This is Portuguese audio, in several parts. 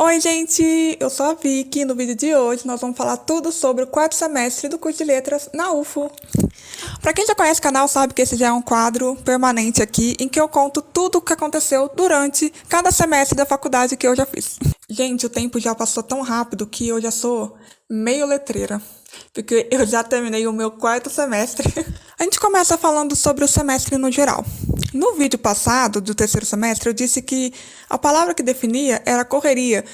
Oi, gente! Eu sou a Vicky. No vídeo de hoje nós vamos falar tudo sobre o quarto semestre do curso de letras na UFO. Para quem já conhece o canal sabe que esse já é um quadro permanente aqui em que eu conto tudo o que aconteceu durante cada semestre da faculdade que eu já fiz. Gente, o tempo já passou tão rápido que eu já sou meio letreira, porque eu já terminei o meu quarto semestre. A gente começa falando sobre o semestre no geral. No vídeo passado, do terceiro semestre, eu disse que a palavra que definia era correria,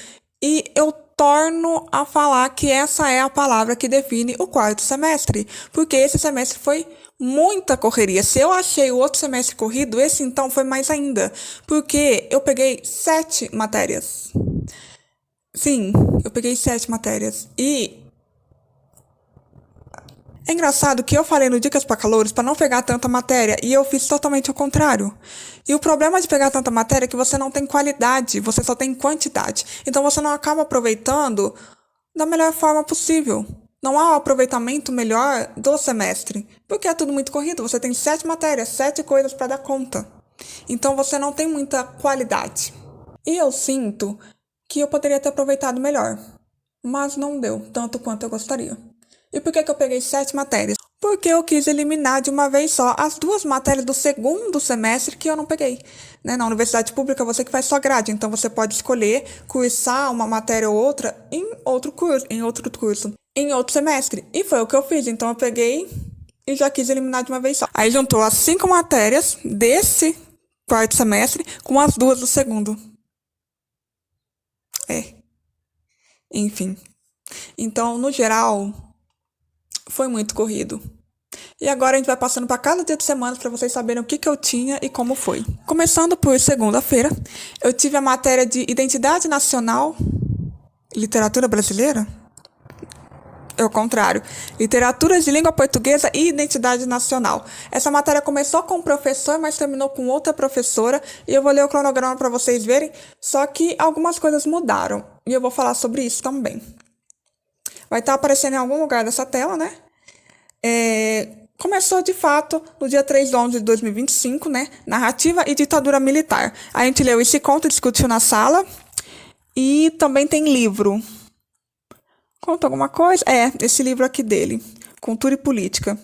e eu torno a falar que essa é a palavra que define o quarto semestre, porque esse semestre foi muita correria. Se eu achei o outro semestre corrido, esse então foi mais ainda, porque eu peguei 7 matérias. Sim, eu peguei 7 matérias. E é engraçado que eu falei no Dicas para Calouros para não pegar tanta matéria e eu fiz totalmente o contrário. E o problema de pegar tanta matéria é que você não tem qualidade, você só tem quantidade. Então você não acaba aproveitando da melhor forma possível. Não há um aproveitamento melhor do semestre, porque é tudo muito corrido. Você tem 7 matérias, 7 coisas para dar conta. Então você não tem muita qualidade. E eu sinto que eu poderia ter aproveitado melhor, mas não deu tanto quanto eu gostaria. E por que eu peguei 7 matérias? Porque eu quis eliminar de uma vez só as 2 matérias do segundo semestre que eu não peguei. Na universidade pública você que faz só grade, então você pode escolher cursar uma matéria ou outra em outro curso, em outro semestre. E foi o que eu fiz, então eu peguei e já quis eliminar de uma vez só. Aí juntou as 5 matérias desse quarto semestre com as 2 do segundo. Enfim. Então, no geral, foi muito corrido. E agora a gente vai passando para cada dia de semana para vocês saberem o que eu tinha e como foi. Começando por segunda-feira, eu tive a matéria de Identidade Nacional, Literatura Brasileira? É o contrário. Literatura de Língua Portuguesa e Identidade Nacional. Essa matéria começou com um professor, mas terminou com outra professora. E eu vou ler o cronograma para vocês verem. Só que algumas coisas mudaram. E eu vou falar sobre isso também. Vai estar aparecendo em algum lugar dessa tela, né? Começou, de fato, no dia 3/11 de 2025, né? Narrativa e ditadura militar. A gente leu esse conto, discutiu na sala. E também tem livro. Conta alguma coisa? Esse livro aqui dele. Cultura e Política.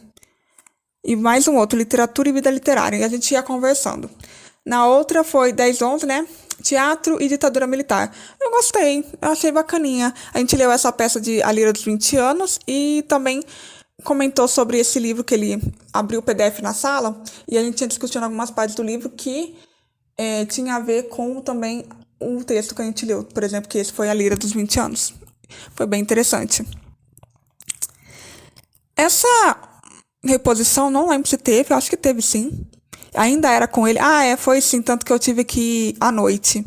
E mais um outro, Literatura e Vida Literária. E a gente ia conversando. Na outra foi 10/11, né? Teatro e Ditadura Militar. Eu gostei, eu achei bacaninha. A gente leu essa peça de A Lira dos 20 Anos e também comentou sobre esse livro que ele abriu o PDF na sala e a gente tinha discutido algumas partes do livro que tinha a ver com também o texto que a gente leu. Por exemplo, que esse foi A Lira dos 20 Anos. Foi bem interessante. Essa reposição, não lembro se teve, eu acho que teve sim. Ainda era com ele. Foi sim, tanto que eu tive que ir à noite.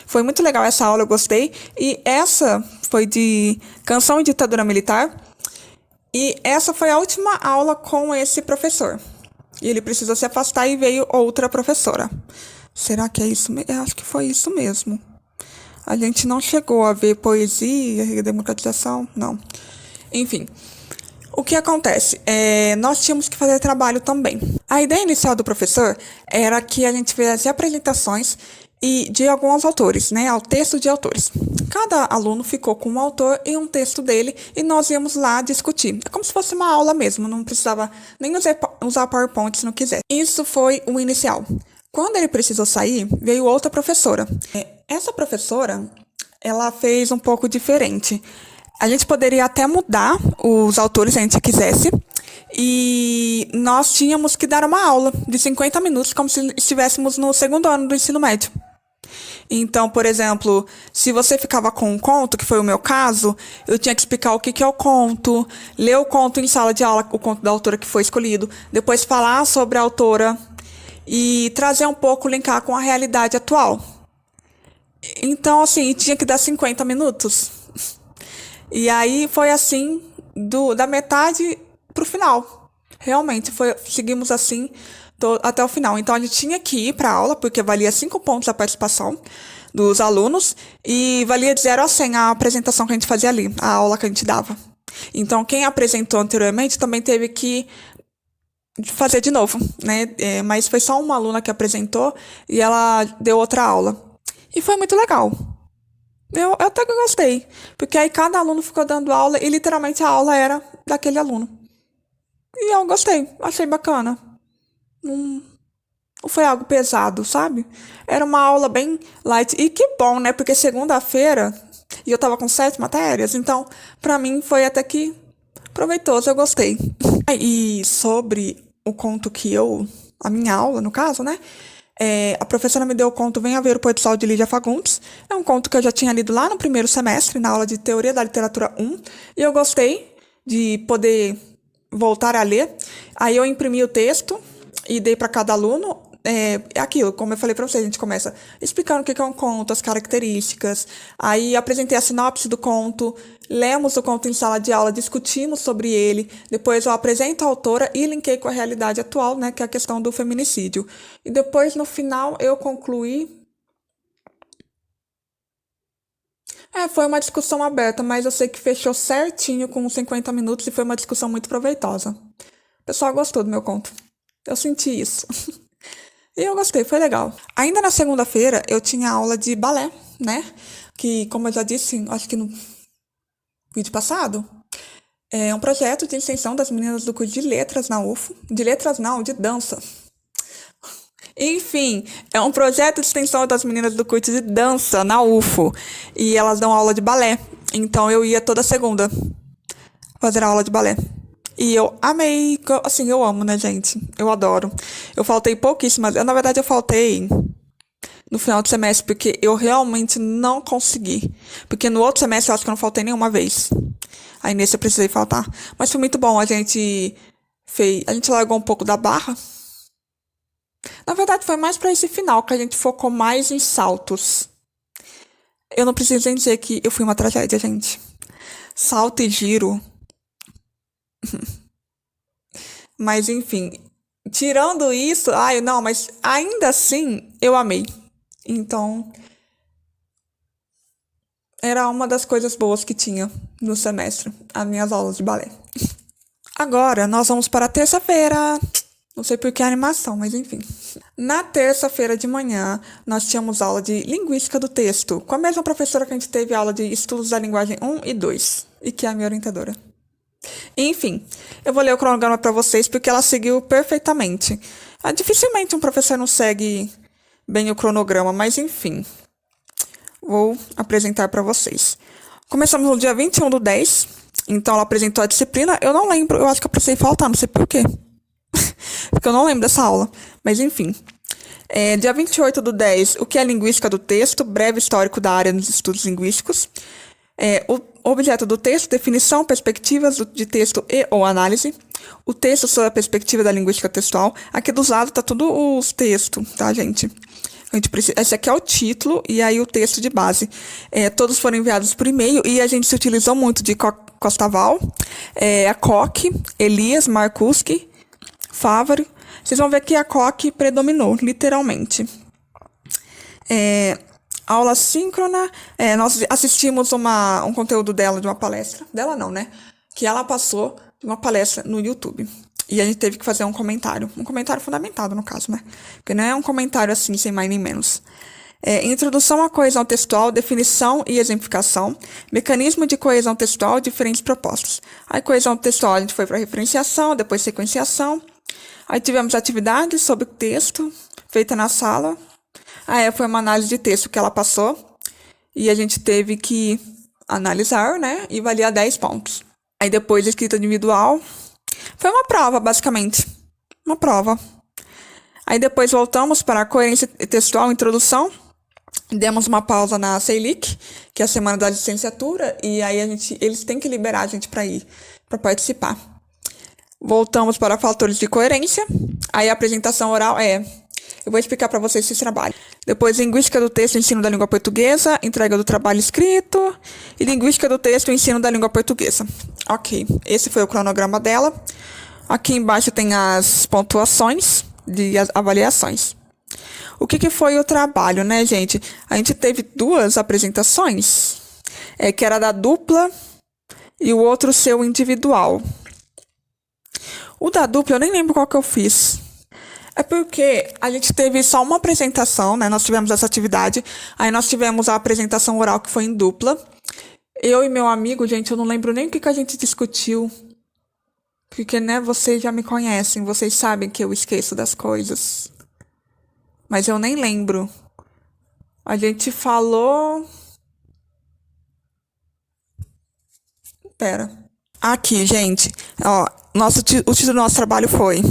Foi muito legal essa aula, eu gostei. E essa foi de Canção e Ditadura Militar. E essa foi a última aula com esse professor. E ele precisou se afastar e veio outra professora. Será que é isso mesmo? Eu acho que foi isso mesmo. A gente não chegou a ver poesia, redemocratização, não. Enfim. O que acontece? Nós tínhamos que fazer trabalho também. A ideia inicial do professor era que a gente fizesse apresentações de alguns autores, né? Ao texto de autores. Cada aluno ficou com um autor e um texto dele e nós íamos lá discutir. É como se fosse uma aula mesmo, não precisava nem usar PowerPoint se não quiser. Isso foi o inicial. Quando ele precisou sair, veio outra professora. Essa professora, ela fez um pouco diferente. A gente poderia até mudar os autores se a gente quisesse. E nós tínhamos que dar uma aula de 50 minutos, como se estivéssemos no segundo ano do ensino médio. Então, por exemplo, se você ficava com um conto, que foi o meu caso, eu tinha que explicar o que é o conto, ler o conto em sala de aula, o conto da autora que foi escolhido, depois falar sobre a autora e trazer um pouco, linkar com a realidade atual. Então, assim, tinha que dar 50 minutos. E aí foi assim, da metade pro final. Realmente, seguimos assim até o final. Então, a gente tinha que ir para a aula, porque valia 5 pontos a participação dos alunos, e valia de 0 a 100 a apresentação que a gente fazia ali, a aula que a gente dava. Então, quem apresentou anteriormente também teve que fazer de novo, né? Mas foi só uma aluna que apresentou e ela deu outra aula. E foi muito legal. Eu até que gostei, porque aí cada aluno ficou dando aula e literalmente a aula era daquele aluno. E eu gostei, achei bacana. Não, não foi algo pesado, sabe? Era uma aula bem light. E que bom, né? Porque segunda-feira, e eu tava com 7 matérias, então pra mim foi até que proveitoso, eu gostei. E sobre o conto que eu, a minha aula, no caso, né? A professora me deu o conto Venha Ver o Pôr do Sol de Lídia Fagundes. É um conto que eu já tinha lido lá no primeiro semestre, na aula de Teoria da Literatura 1, e eu gostei de poder voltar a ler. Aí eu imprimi o texto e dei para cada aluno. É aquilo, como eu falei para vocês, a gente começa explicando o que é um conto, as características. Aí apresentei a sinopse do conto, lemos o conto em sala de aula, discutimos sobre ele. Depois eu apresento a autora e linkei com a realidade atual, né, que é a questão do feminicídio. E depois, no final, eu concluí. Foi uma discussão aberta, mas eu sei que fechou certinho com uns 50 minutos e foi uma discussão muito proveitosa. O pessoal gostou do meu conto. Eu senti isso. E eu gostei, foi legal. Ainda na segunda-feira, eu tinha aula de balé, né? Que, como eu já disse, acho que no vídeo passado, é um projeto de extensão das meninas do curso de letras na UFO. De letras não, de dança. Enfim, é um projeto de extensão das meninas do curso de dança na UFO. E elas dão aula de balé. Então eu ia toda segunda fazer aula de balé. E eu amei, assim, eu amo, né, gente? Eu adoro. Eu faltei pouquíssimas. Na verdade, eu faltei no final do semestre, porque eu realmente não consegui. Porque no outro semestre eu acho que eu não faltei nenhuma vez. Aí nesse eu precisei faltar. Mas foi muito bom, a gente largou um pouco da barra. Na verdade, foi mais pra esse final que a gente focou mais em saltos. Eu não preciso nem dizer que eu fui uma tragédia, gente. Salto e giro. Mas enfim, tirando isso, ai, não, mas ainda assim eu amei. Então, era uma das coisas boas que tinha no semestre, as minhas aulas de balé. Agora, nós vamos para a terça-feira. Não sei por que animação, mas enfim. Na terça-feira de manhã, nós tínhamos aula de Linguística do Texto, com a mesma professora que a gente teve aula de Estudos da Linguagem 1 e 2, e que é a minha orientadora. Enfim, eu vou ler o cronograma para vocês porque ela seguiu perfeitamente. Dificilmente um professor não segue bem o cronograma, mas enfim. Vou apresentar para vocês. Começamos no dia 21/10, então ela apresentou a disciplina. Eu não lembro, eu acho que eu precisei faltar, não sei por quê. Porque eu não lembro dessa aula, mas enfim. Dia 28/10, o que é linguística do texto, breve histórico da área dos estudos linguísticos. O objeto do texto, definição, perspectivas de texto e ou análise. O texto sob a perspectiva da linguística textual. Aqui dos lados tá tudo os textos, tá, gente? Esse aqui é o título e aí o texto de base. Todos foram enviados por e-mail e a gente se utilizou muito de Costaval, a Koch, Elias, Markuski, Favaro. Vocês vão ver que a Koch predominou, literalmente. Aula síncrona, nós assistimos um conteúdo dela, de uma palestra. Dela não, né? Que ela passou de uma palestra no YouTube. E a gente teve que fazer um comentário fundamentado, no caso, né? Porque não é um comentário assim, sem mais nem menos. Introdução à coesão textual, definição e exemplificação. Mecanismo de coesão textual, diferentes propostas. Aí, coesão textual, a gente foi para referenciação, depois sequenciação. Aí tivemos atividades sobre o texto, feita na sala. Foi uma análise de texto que ela passou. E a gente teve que analisar, né? E valia 10 pontos. Aí depois, escrita individual. Foi uma prova, basicamente. Uma prova. Aí depois voltamos para a coerência textual, introdução. Demos uma pausa na CELIC, que é a semana da licenciatura. E aí eles têm que liberar a gente para ir, para participar. Voltamos para fatores de coerência. Aí a apresentação oral eu vou explicar para vocês esse trabalho. Depois, linguística do texto, ensino da língua portuguesa, entrega do trabalho escrito. E linguística do texto, ensino da língua portuguesa. Ok, esse foi o cronograma dela. Aqui embaixo tem as pontuações de avaliações. O que foi o trabalho, né, gente? A gente teve 2 apresentações, que era da dupla e o outro seu individual. O da dupla, eu nem lembro qual que eu fiz. É porque a gente teve só uma apresentação, né? Nós tivemos essa atividade. Aí nós tivemos a apresentação oral que foi em dupla. Eu e meu amigo, gente, eu não lembro nem o que a gente discutiu. Porque, né, vocês já me conhecem, vocês sabem que eu esqueço das coisas. Mas eu nem lembro. A gente falou. Pera. Aqui, gente. Ó, o título do nosso trabalho foi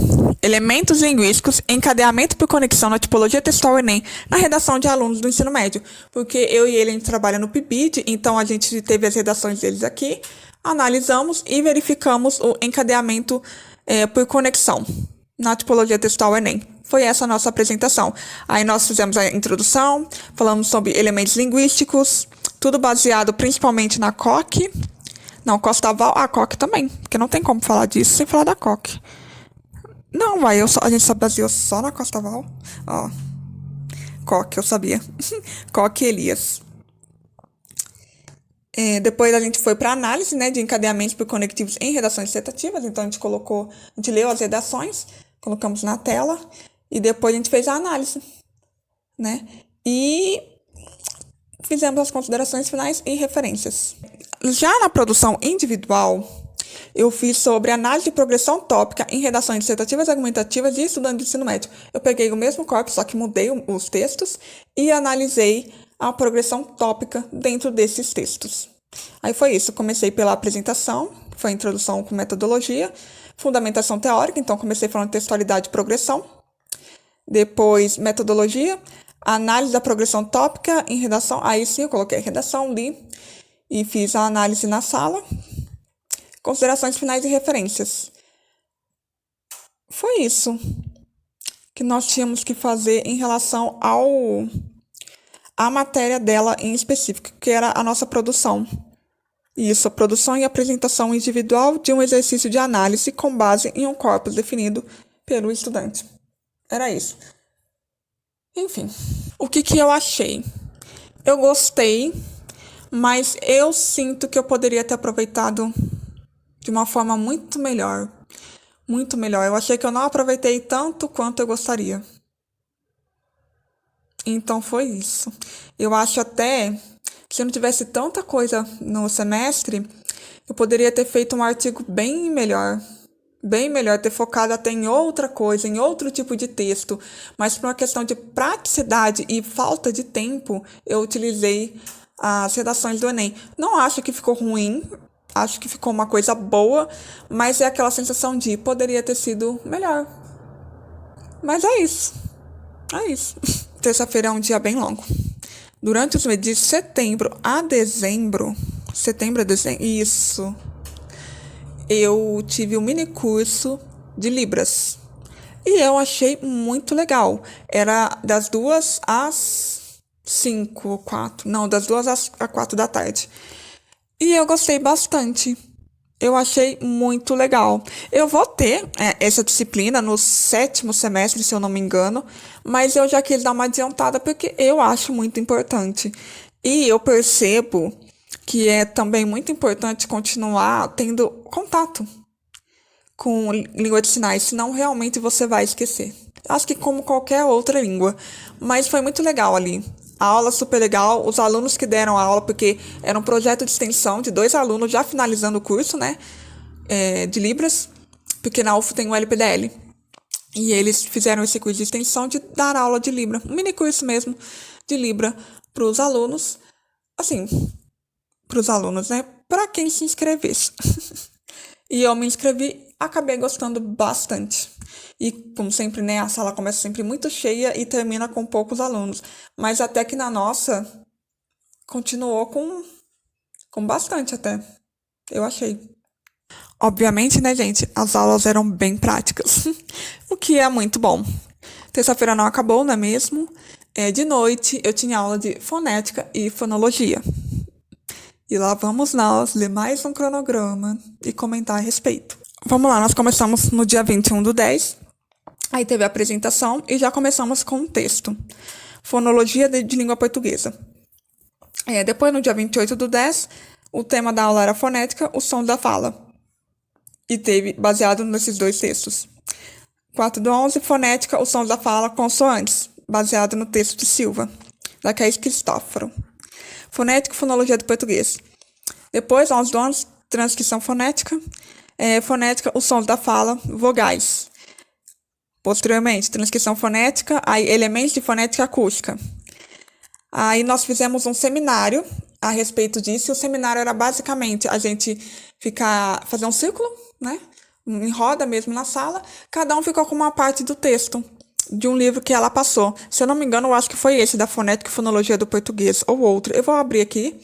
Elementos linguísticos, encadeamento por conexão na tipologia textual Enem, na redação de alunos do ensino médio. Porque eu e ele, a gente trabalha no PIBID, então a gente teve as redações deles aqui, analisamos e verificamos o encadeamento por conexão na tipologia textual Enem. Foi essa a nossa apresentação. Aí nós fizemos a introdução, falamos sobre elementos linguísticos, tudo baseado principalmente na COC. Não, Costaval, a COC também, porque não tem como falar disso sem falar da COC. Não, vai, a gente só baseou só na Costaval. Ó, COC, eu sabia. COC e Elias. Depois a gente foi para análise, né, de encadeamentos por conectivos em redações dissertativas. Então a gente leu as redações, colocamos na tela e depois a gente fez a análise, né? E fizemos as considerações finais e referências. Já na produção individual, eu fiz sobre análise de progressão tópica em redações dissertativas, argumentativas e estudante de ensino médio. Eu peguei o mesmo corpo, só que mudei os textos e analisei a progressão tópica dentro desses textos. Aí foi isso, comecei pela apresentação, foi a introdução com metodologia, fundamentação teórica, então comecei falando de textualidade e progressão, depois metodologia, análise da progressão tópica em redação, aí sim eu coloquei redação, li e fiz a análise na sala, considerações finais e referências. Foi isso que nós tínhamos que fazer em relação à matéria dela em específico, que era a nossa produção. Isso, a produção e apresentação individual de um exercício de análise com base em um corpus definido pelo estudante. Era isso. Enfim, o que eu achei? Eu gostei, mas eu sinto que eu poderia ter aproveitado de uma forma muito melhor. Muito melhor. Eu achei que eu não aproveitei tanto quanto eu gostaria. Então foi isso. Eu acho até que se eu não tivesse tanta coisa no semestre, eu poderia ter feito um artigo bem melhor. Bem melhor, ter focado até em outra coisa, em outro tipo de texto. Mas por uma questão de praticidade e falta de tempo, eu utilizei as redações do Enem. Não acho que ficou ruim, acho que ficou uma coisa boa, mas é aquela sensação de poderia ter sido melhor. Mas é isso. É isso. Terça-feira é um dia bem longo. Durante os meses de setembro a dezembro, isso, eu tive um mini curso de Libras. E eu achei muito legal. Era das 2 às 5 ou 4. Não, das 2 às 4 da tarde. E eu gostei bastante. Eu achei muito legal. Eu vou ter essa disciplina no 7º semestre, se eu não me engano, mas eu já quis dar uma adiantada porque eu acho muito importante. E eu percebo que é também muito importante continuar tendo contato com língua de sinais, senão realmente você vai esquecer. Acho que como qualquer outra língua. Mas foi muito legal ali. A aula super legal, os alunos que deram a aula, porque era um projeto de extensão de 2 alunos já finalizando o curso, né, de Libras, porque na UF tem o LPDL. E eles fizeram esse curso de extensão de dar aula de Libra, um mini curso mesmo de Libra para os alunos, assim, para os alunos, né, para quem se inscrevesse. E eu me inscrevi, acabei gostando bastante. E, como sempre, né, a sala começa sempre muito cheia e termina com poucos alunos. Mas até que na nossa, continuou com bastante até. Eu achei. Obviamente, né, gente, as aulas eram bem práticas. O que é muito bom. Terça-feira não acabou, não é mesmo? De noite, eu tinha aula de fonética e fonologia. E lá vamos nós ler mais um cronograma e comentar a respeito. Vamos lá, nós começamos no dia 21/10. Aí teve a apresentação e já começamos com um texto. Fonologia de língua portuguesa. Depois, no dia 28/10, o tema da aula era fonética, o som da fala. E teve, baseado nesses 2 textos. 4/11, fonética, os sons da fala, consoantes, baseado no texto de Silva, da Caís Cristóforo. Fonética e fonologia do português. Depois, 11/11, transcrição fonética. Fonética, os sons da fala, vogais. Posteriormente, transcrição fonética, aí elementos de fonética acústica. Aí nós fizemos um seminário a respeito disso, e o seminário era basicamente a gente fazer um círculo, né? Em roda mesmo na sala, cada um ficou com uma parte do texto de um livro que ela passou. Se eu não me engano, eu acho que foi esse, da fonética e fonologia do português, ou outro. Eu vou abrir aqui.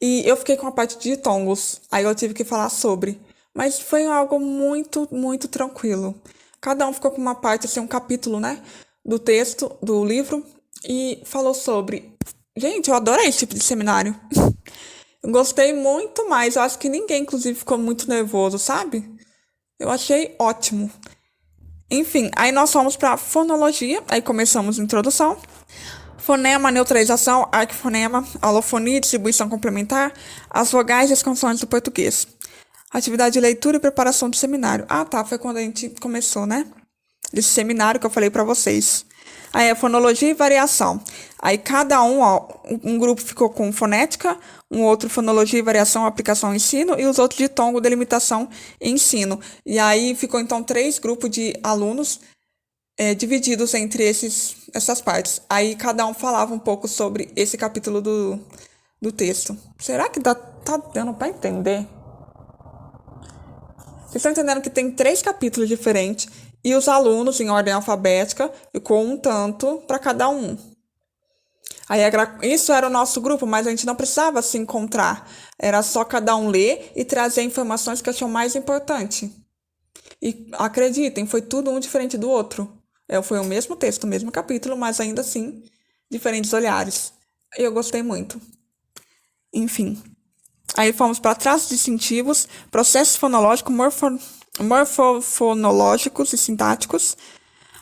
E eu fiquei com a parte de ditongos, aí eu tive que falar sobre. Mas foi algo muito, muito tranquilo. Cada um ficou com uma parte, assim, um capítulo, né, do texto, do livro, e falou sobre. Gente, eu adorei esse tipo de seminário. Eu gostei muito mais. Eu acho que ninguém, inclusive, ficou muito nervoso, sabe? Eu achei ótimo. Enfim, aí nós fomos para fonologia, aí começamos a introdução. Fonema, neutralização, arquifonema, alofonia, distribuição complementar, as vogais e as consoantes do português. Atividade de leitura e preparação do seminário. Ah, tá, foi quando a gente começou, né? Desse seminário que eu falei para vocês. Aí é fonologia e variação. Aí cada um, um grupo ficou com fonética, um outro fonologia e variação, aplicação e ensino, e os outros de tongo, delimitação e ensino. E aí ficou então 3 grupos de alunos divididos entre essas partes. Aí cada um falava um pouco sobre esse capítulo do texto. Será que tá dando para entender? Vocês estão entendendo que tem 3 capítulos diferentes e os alunos, em ordem alfabética, ficou um tanto para cada um. Aí isso era o nosso grupo, mas a gente não precisava se encontrar. Era só cada um ler e trazer informações que achou mais importante. E acreditem, foi tudo um diferente do outro. Foi o mesmo texto, o mesmo capítulo, mas ainda assim, diferentes olhares. E eu gostei muito. Enfim. Aí fomos para traços distintivos, processos fonológicos, morfofonológicos e sintáticos.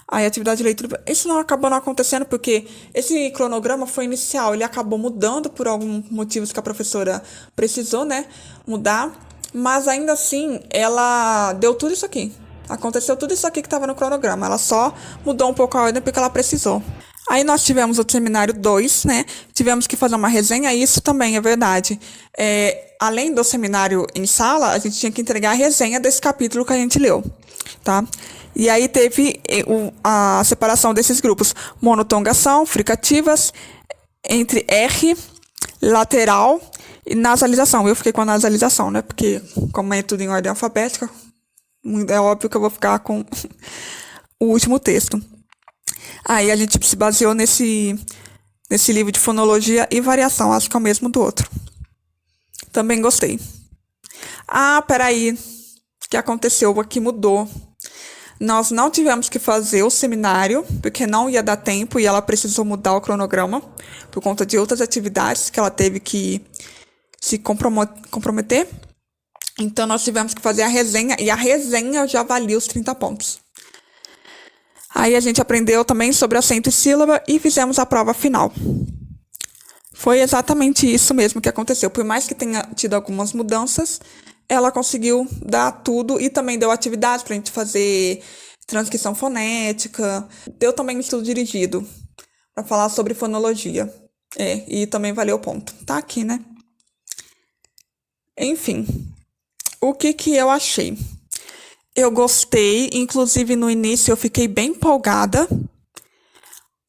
Aí atividade de leitura. Isso não acabou não acontecendo porque esse cronograma foi inicial. Ele acabou mudando por alguns motivos que a professora precisou, né, mudar. Mas ainda assim, ela deu tudo isso aqui. Aconteceu tudo isso aqui que estava no cronograma. Ela só mudou um pouco a ordem porque ela precisou. Aí nós tivemos o seminário 2, né? Tivemos que fazer uma resenha, e isso também é verdade. Além do seminário em sala, a gente tinha que entregar a resenha desse capítulo que a gente leu, tá? E aí teve a separação desses grupos. Monotongação, fricativas, entre R, lateral e nasalização. Eu fiquei com a nasalização, né? Porque como é tudo em ordem alfabética, é óbvio que eu vou ficar com o último texto. Aí a gente se baseou nesse livro de fonologia e variação, acho que é o mesmo do outro. Também gostei. Ah, peraí, o que aconteceu aqui mudou. Nós não tivemos que fazer o seminário, porque não ia dar tempo e ela precisou mudar o cronograma, por conta de outras atividades que ela teve que se comprometer. Então nós tivemos que fazer a resenha, e a resenha já valia os 30 pontos. Aí a gente aprendeu também sobre acento e sílaba e fizemos a prova final. Foi exatamente isso mesmo que aconteceu. Por mais que tenha tido algumas mudanças, ela conseguiu dar tudo e também deu atividades para a gente fazer transcrição fonética. Deu também um estudo dirigido para falar sobre fonologia. E também valeu o ponto. Tá aqui, né? Enfim, o que eu achei? Eu gostei, inclusive no início eu fiquei bem empolgada,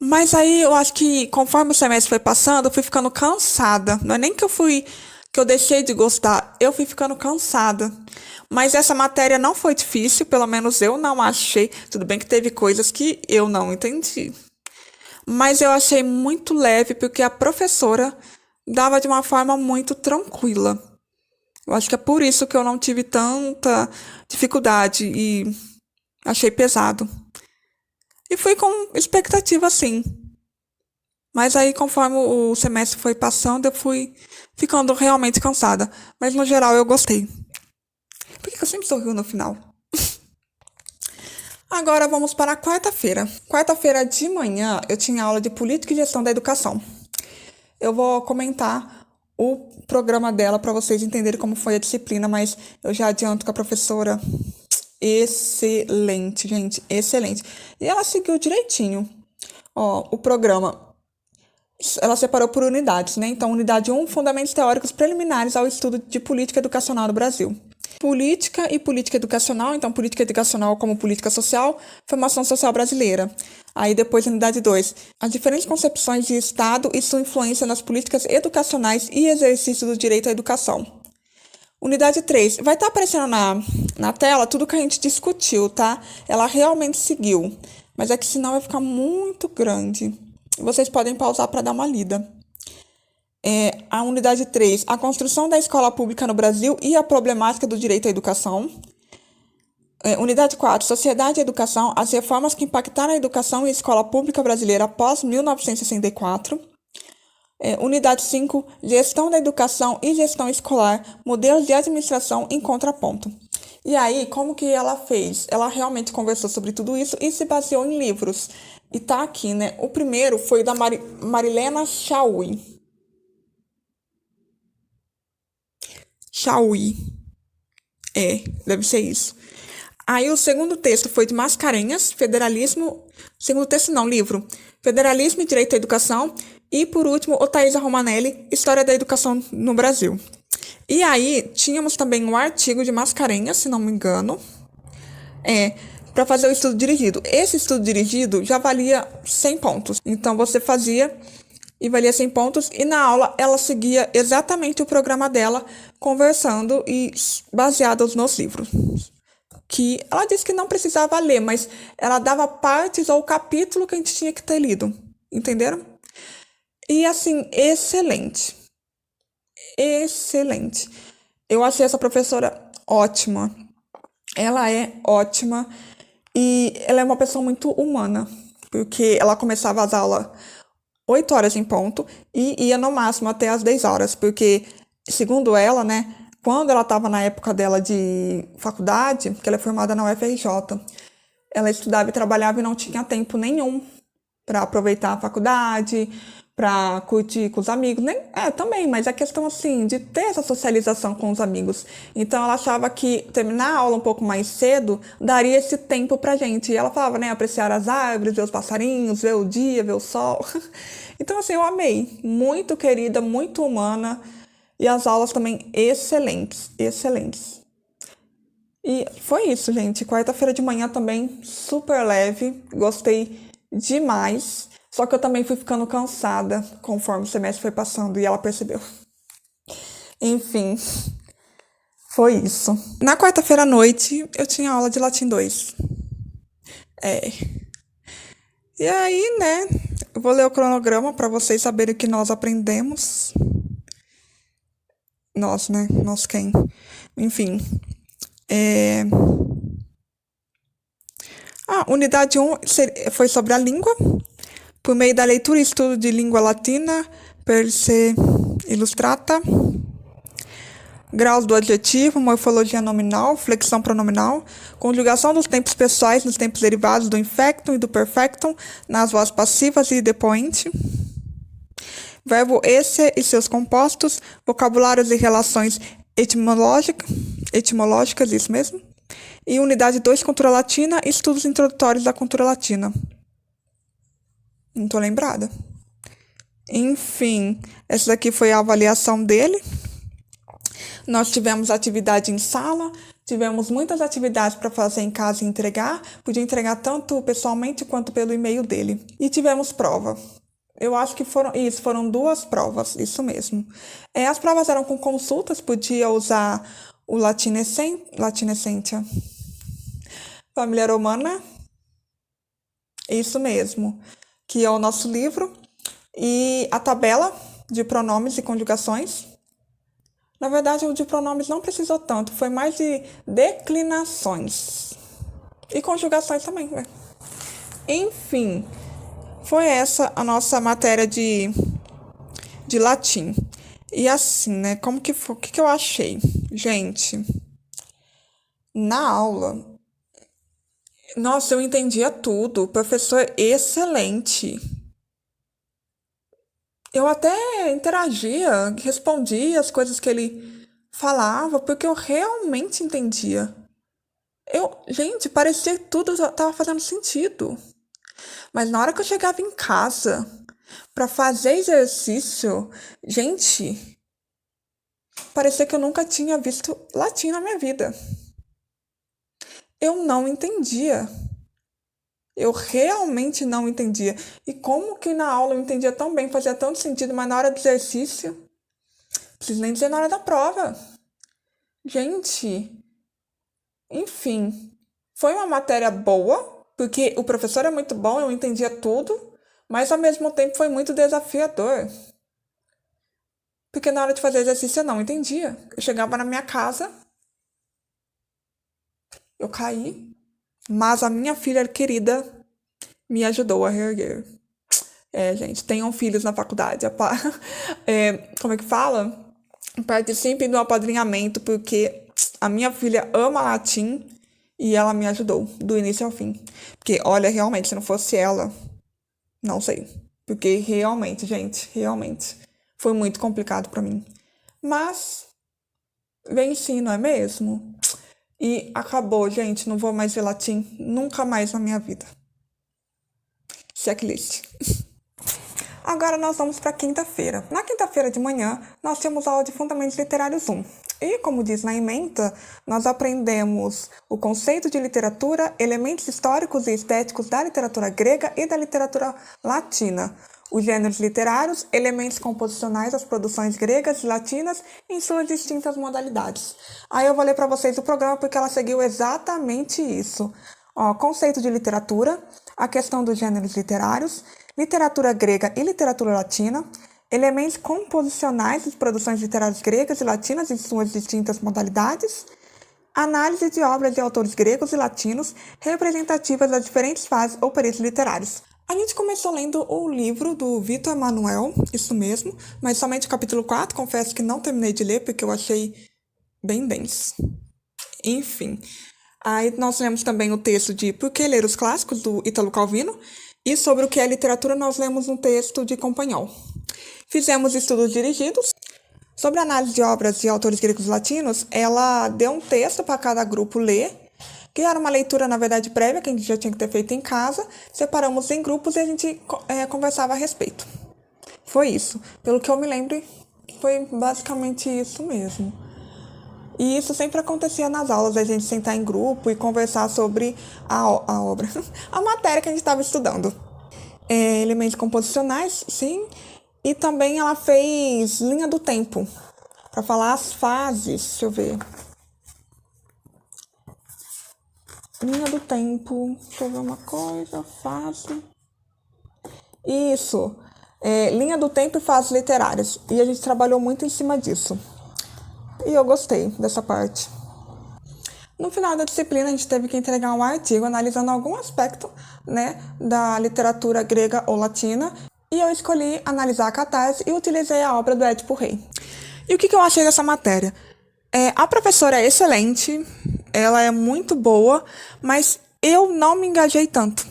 mas aí eu acho que conforme o semestre foi passando, eu fui ficando cansada. Não é nem que eu deixei de gostar, eu fui ficando cansada. Mas essa matéria não foi difícil, pelo menos eu não achei. Tudo bem que teve coisas que eu não entendi, mas eu achei muito leve porque a professora dava de uma forma muito tranquila. Eu acho que é por isso que eu não tive tanta dificuldade e achei pesado. E fui com expectativa, sim. Mas aí, conforme o semestre foi passando, eu fui ficando realmente cansada. Mas, no geral, eu gostei. Por que eu sempre sorrio no final? Agora, vamos para a quarta-feira. Quarta-feira de manhã, eu tinha aula de Política e Gestão da Educação. Eu vou comentar o programa dela para vocês entenderem como foi a disciplina, mas eu já adianto que a professora Excelente, gente, excelente. E ela seguiu direitinho. Ó, o programa, ela separou por unidades, né? Então, unidade um, Fundamentos Teóricos Preliminares ao Estudo de Política Educacional no Brasil. Política e política educacional, então política educacional como política social, formação social brasileira. Aí depois, unidade 2, as diferentes concepções de Estado e sua influência nas políticas educacionais e exercício do direito à educação. Unidade 3, vai estar aparecendo na tela tudo que a gente discutiu, tá? Ela realmente seguiu, mas é que senão vai ficar muito grande. Vocês podem pausar para dar uma lida. A unidade 3, a construção da escola pública no Brasil e a problemática do direito à educação. Unidade 4, Sociedade e Educação, as reformas que impactaram a educação e a escola pública brasileira após 1964. Unidade 5, Gestão da Educação e Gestão Escolar, modelos de administração em contraponto. E aí, como que ela fez? Ela realmente conversou sobre tudo isso e se baseou em livros. E tá aqui, né? O primeiro foi da Marilena Chauí. Chauí. Deve ser isso. Aí o segundo texto foi de Mascarenhas, Federalismo. Segundo texto não, livro. Federalismo e Direito à Educação. E por último, Otaísa Romanelli, História da Educação no Brasil. E aí, tínhamos também um artigo de Mascarenhas, se não me engano, para fazer o estudo dirigido. Esse estudo dirigido já valia 100 pontos. Então, você fazia e valia 100 pontos. E na aula, ela seguia exatamente o programa dela, conversando e baseados nos livros. Que ela disse que não precisava ler, mas ela dava partes ou capítulo que a gente tinha que ter lido. Entenderam? E assim, excelente. Excelente. Eu achei essa professora ótima. Ela é ótima e ela é uma pessoa muito humana, porque ela começava as aulas 8 horas em ponto e ia no máximo até as 10 horas, porque, segundo ela, né, quando ela estava na época dela de faculdade, que ela é formada na UFRJ, ela estudava e trabalhava e não tinha tempo nenhum para aproveitar a faculdade, para curtir com os amigos, nem também, mas é questão assim de ter essa socialização com os amigos. Então ela achava que terminar a aula um pouco mais cedo daria esse tempo pra gente. E ela falava, né, apreciar as árvores, ver os passarinhos, ver o dia, ver o sol. Então assim, eu amei, muito querida, muito humana e as aulas também excelentes, excelentes. E foi isso, gente. Quarta-feira de manhã também super leve, gostei demais. Só que eu também fui ficando cansada conforme o semestre foi passando e ela percebeu. Enfim, foi isso. Na quarta-feira à noite eu tinha aula de Latim 2. E aí, né, eu vou ler o cronograma para vocês saberem o que nós aprendemos. Nós, né? Nós quem? Enfim. Unidade 1 foi sobre a língua. Por meio da leitura e estudo de língua latina, per se ilustrata. Graus do adjetivo, morfologia nominal, flexão pronominal, conjugação dos tempos pessoais nos tempos derivados do infectum e do perfectum, nas vozes passivas e depoente. Verbo esse e seus compostos, vocabulários e relações etimológicas, isso mesmo. E unidade 2, cultura latina, estudos introdutórios da cultura latina. Não tô lembrada. Enfim, essa daqui foi a avaliação dele. Nós tivemos atividade em sala, tivemos muitas atividades para fazer em casa e entregar. Podia entregar tanto pessoalmente quanto pelo e-mail dele. E tivemos prova. Eu acho que foram 2 provas, isso mesmo. As provas eram com consultas, podia usar o Latina Essentia. Família Romana, isso mesmo, que é o nosso livro. E a tabela de pronomes e conjugações. Na verdade, o de pronomes não precisou tanto, foi mais de declinações. E conjugações também, né? Enfim, foi essa a nossa matéria de latim. E assim, né? Como que foi? O que eu achei? Gente, na aula, nossa, eu entendia tudo. Professor excelente. Eu até interagia, respondia as coisas que ele falava, porque eu realmente entendia. Gente, parecia que tudo já tava fazendo sentido. Mas na hora que eu chegava em casa pra fazer exercício, gente, parecia que eu nunca tinha visto latim na minha vida. Eu não entendia. Eu realmente não entendia. E como que na aula eu entendia tão bem, fazia tanto sentido, mas na hora do exercício, não preciso nem dizer na hora da prova. Gente, enfim, foi uma matéria boa, porque o professor é muito bom, eu entendia tudo, mas ao mesmo tempo foi muito desafiador. Porque na hora de fazer exercício eu não entendia. Eu chegava na minha casa, eu caí, mas a minha filha querida me ajudou a reerguer. Gente, tenham filhos na faculdade. Como é que fala? Participem do apadrinhamento, porque a minha filha ama latim e ela me ajudou do início ao fim. Porque, olha, realmente, se não fosse ela, não sei. Porque realmente, gente, realmente, foi muito complicado pra mim. Mas venci, não é mesmo? E acabou, gente, não vou mais ver latim nunca mais na minha vida. Checklist. Agora nós vamos para quinta-feira. Na quinta-feira de manhã, nós temos aula de Fundamentos Literários 1. E, como diz na ementa, nós aprendemos o conceito de literatura, elementos históricos e estéticos da literatura grega e da literatura latina, os gêneros literários, elementos composicionais das produções gregas e latinas em suas distintas modalidades. Aí eu vou ler para vocês o programa porque ela seguiu exatamente isso. Conceito de literatura, a questão dos gêneros literários, literatura grega e literatura latina, elementos composicionais das produções literárias gregas e latinas em suas distintas modalidades, análise de obras de autores gregos e latinos representativas das diferentes fases ou períodos literários. A gente começou lendo o livro do Victor Emmanuel, isso mesmo, mas somente o capítulo 4, confesso que não terminei de ler porque eu achei bem denso. Enfim, aí nós lemos também o texto de Por que ler os clássicos, do Ítalo Calvino, e sobre o que é literatura nós lemos um texto de Companhol. Fizemos estudos dirigidos. Sobre a análise de obras de autores gregos e latinos, ela deu um texto para cada grupo ler, que era uma leitura, na verdade, prévia, que a gente já tinha que ter feito em casa. Separamos em grupos e a gente conversava a respeito. Foi isso. Pelo que eu me lembro, foi basicamente isso mesmo. E isso sempre acontecia nas aulas, a gente sentar em grupo e conversar sobre a obra, a matéria que a gente estava estudando. Elementos composicionais, sim. E também ela fez linha do tempo, para falar as fases. Deixa eu ver. Linha do tempo, deixa eu ver uma coisa, fase. Isso, linha do tempo e fases literárias. E a gente trabalhou muito em cima disso. E eu gostei dessa parte. No final da disciplina, a gente teve que entregar um artigo analisando algum aspecto, da literatura grega ou latina. E eu escolhi analisar a catarse e utilizei a obra do Édipo Rei. E o que eu achei dessa matéria? A professora é excelente, ela é muito boa, mas eu não me engajei tanto.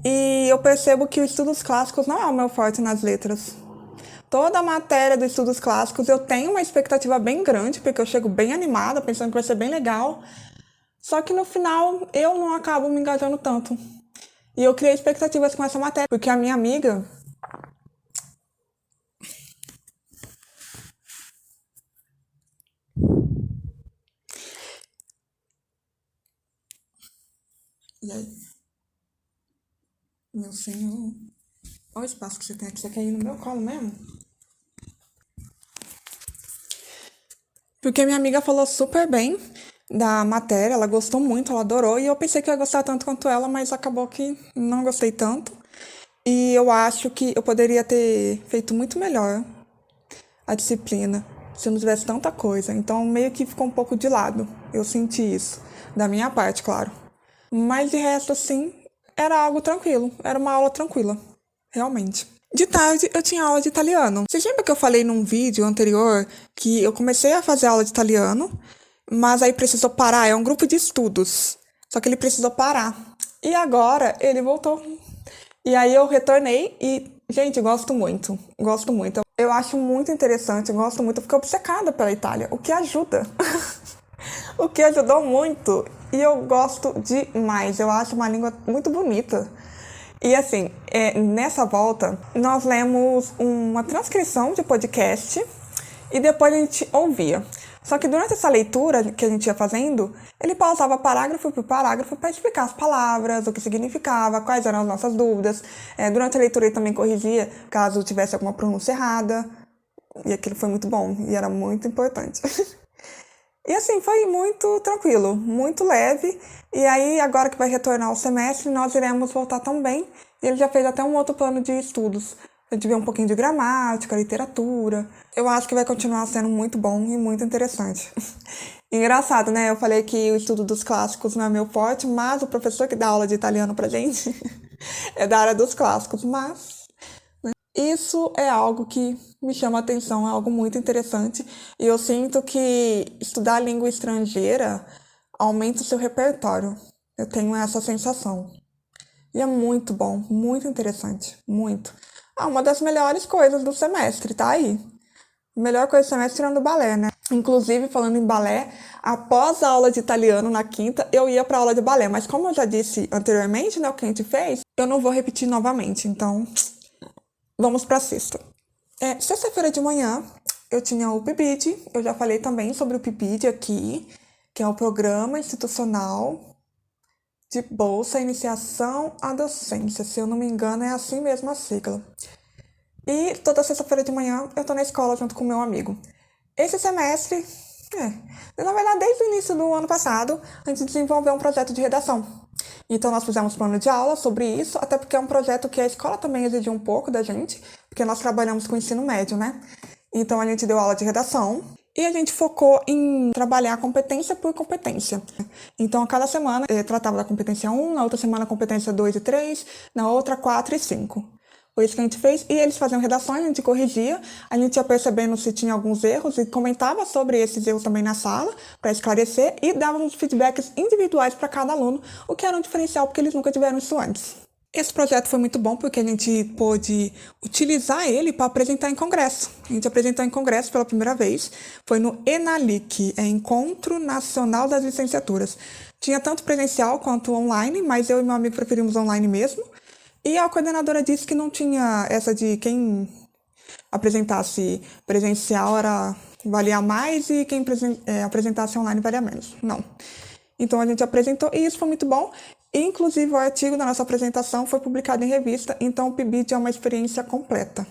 E eu percebo que os estudos clássicos não é o meu forte nas letras. Toda a matéria dos estudos clássicos eu tenho uma expectativa bem grande, porque eu chego bem animada, pensando que vai ser bem legal. Só que no final eu não acabo me engajando tanto. E eu criei expectativas com essa matéria, porque a minha amiga... E aí? Meu senhor... Olha o espaço que você tem aqui, você quer ir no meu colo mesmo? Porque minha amiga falou super bem da matéria, ela gostou muito, ela adorou, e eu pensei que eu ia gostar tanto quanto ela, mas acabou que não gostei tanto. E eu acho que eu poderia ter feito muito melhor a disciplina se eu não tivesse tanta coisa. Então meio que ficou um pouco de lado. Eu senti isso. Da minha parte, claro. Mas de resto, assim, era algo tranquilo. Era uma aula tranquila. Realmente. De tarde, eu tinha aula de italiano. Você lembra que eu falei num vídeo anterior que eu comecei a fazer aula de italiano, mas aí precisou parar? É um grupo de estudos. Só que ele precisou parar. E agora ele voltou. E aí eu retornei e, gente, gosto muito. Gosto muito. Eu acho muito interessante, eu gosto muito. Eu fiquei obcecada pela Itália, o que ajuda. o que ajudou muito. E eu gosto demais, eu acho uma língua muito bonita. E assim, nessa volta, nós lemos uma transcrição de podcast e depois a gente ouvia. Só que durante essa leitura que a gente ia fazendo, ele pausava parágrafo por parágrafo para explicar as palavras, o que significava, quais eram as nossas dúvidas. Durante a leitura ele também corrigia caso tivesse alguma pronúncia errada. E aquilo foi muito bom e era muito importante. E assim, foi muito tranquilo, muito leve. E aí, agora que vai retornar o semestre, nós iremos voltar também. E ele já fez até um outro plano de estudos. A gente vê um pouquinho de gramática, literatura. Eu acho que vai continuar sendo muito bom e muito interessante. Engraçado, né? Eu falei que o estudo dos clássicos não é meu forte, mas o professor que dá aula de italiano pra gente é da área dos clássicos. Mas isso é algo que me chama a atenção, é algo muito interessante. E eu sinto que estudar língua estrangeira aumenta o seu repertório. Eu tenho essa sensação. E é muito bom, muito interessante, muito. Uma das melhores coisas do semestre, tá aí. Melhor coisa do semestre tirando o balé, né? Inclusive, falando em balé, após a aula de italiano na quinta, eu ia pra aula de balé. Mas como eu já disse anteriormente, né, o que a gente fez, eu não vou repetir novamente. Então, vamos pra sexta. Sexta-feira de manhã, eu tinha o PIBID. Eu já falei também sobre o PIBID aqui, que é o Programa Institucional de Bolsa Iniciação à Docência. Se eu não me engano, é assim mesmo a sigla. E toda sexta-feira de manhã eu tô na escola junto com o meu amigo. Esse semestre, na verdade, desde o início do ano passado, a gente desenvolveu um projeto de redação. Então, nós fizemos plano de aula sobre isso, até porque é um projeto que a escola também exigiu um pouco da gente, porque nós trabalhamos com o ensino médio, né? Então, a gente deu aula de redação e a gente focou em trabalhar competência por competência. Então, a cada semana, tratava da competência 1, na outra semana, competência 2 e 3, na outra, 4 e 5. Foi isso que a gente fez. E eles faziam redações, a gente corrigia, a gente ia percebendo se tinha alguns erros e comentava sobre esses erros também na sala para esclarecer e dávamos feedbacks individuais para cada aluno, o que era um diferencial porque eles nunca tiveram isso antes. Esse projeto foi muito bom porque a gente pôde utilizar ele para apresentar em congresso. A gente apresentou em congresso pela primeira vez, foi no ENALIC, Encontro Nacional das Licenciaturas. Tinha tanto presencial quanto online, mas eu e meu amigo preferimos online mesmo. E a coordenadora disse que não tinha essa de quem apresentasse presencial valia mais e quem apresentasse online valia menos. Não. Então a gente apresentou e isso foi muito bom. Inclusive o artigo da nossa apresentação foi publicado em revista, então o PIBID é uma experiência completa.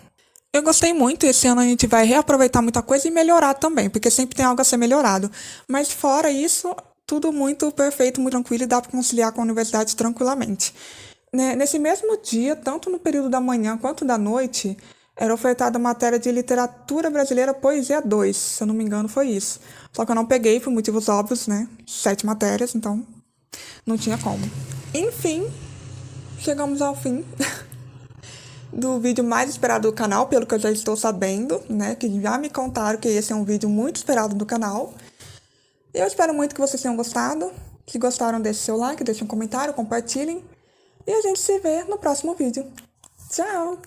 Eu gostei muito, esse ano a gente vai reaproveitar muita coisa e melhorar também, porque sempre tem algo a ser melhorado. Mas fora isso, tudo muito perfeito, muito tranquilo e dá para conciliar com a universidade tranquilamente. Nesse mesmo dia, tanto no período da manhã quanto da noite, era ofertada a matéria de Literatura Brasileira Poesia 2, se eu não me engano foi isso. Só que eu não peguei por motivos óbvios, né? 7 matérias, então não tinha como. Enfim, chegamos ao fim do vídeo mais esperado do canal, pelo que eu já estou sabendo, né? Que já me contaram que esse é um vídeo muito esperado do canal. Eu espero muito que vocês tenham gostado. Se gostaram, deixe seu like, deixe um comentário, compartilhem. E a gente se vê no próximo vídeo. Tchau!